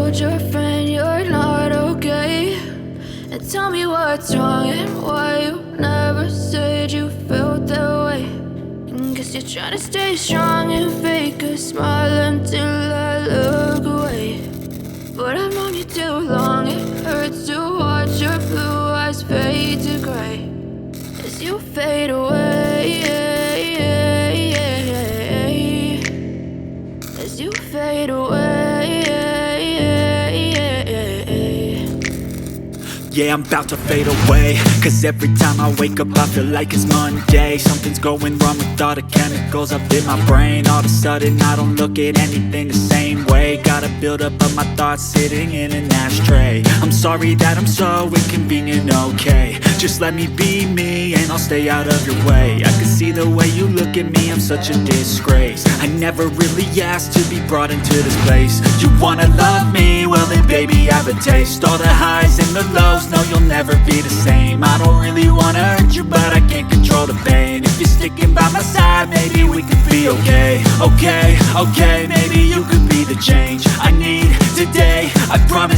told your friend you're not okay, and tell me what's wrong and why you never said you felt that way. Guess you're trying to stay strong and fake a smile until I look away. But I've known you too long, it hurts to watch your blue eyes fade to gray as you fade away, as you fade away. Yeah, I'm about to fade away, cause every time I wake up I feel like it's Monday. Something's going wrong with all the chemicals up in my brain. All of a sudden I don't look at anything the same way. Got a buildup of my thoughts sitting in an ashtray. I'm sorry that I'm so inconvenient, okay. Just let me be me and I'll stay out of your way. I can see the way you look at me, I'm such a disgrace. I never really asked to be brought into this place. You wanna love me? Well then baby, have a taste. All the highs and the lows, no, you'll never be the same. I don't really wanna hurt you, but I can't control the pain. If you're sticking by my side, maybe we could be okay. Okay, maybe you could be the change I need today. I promise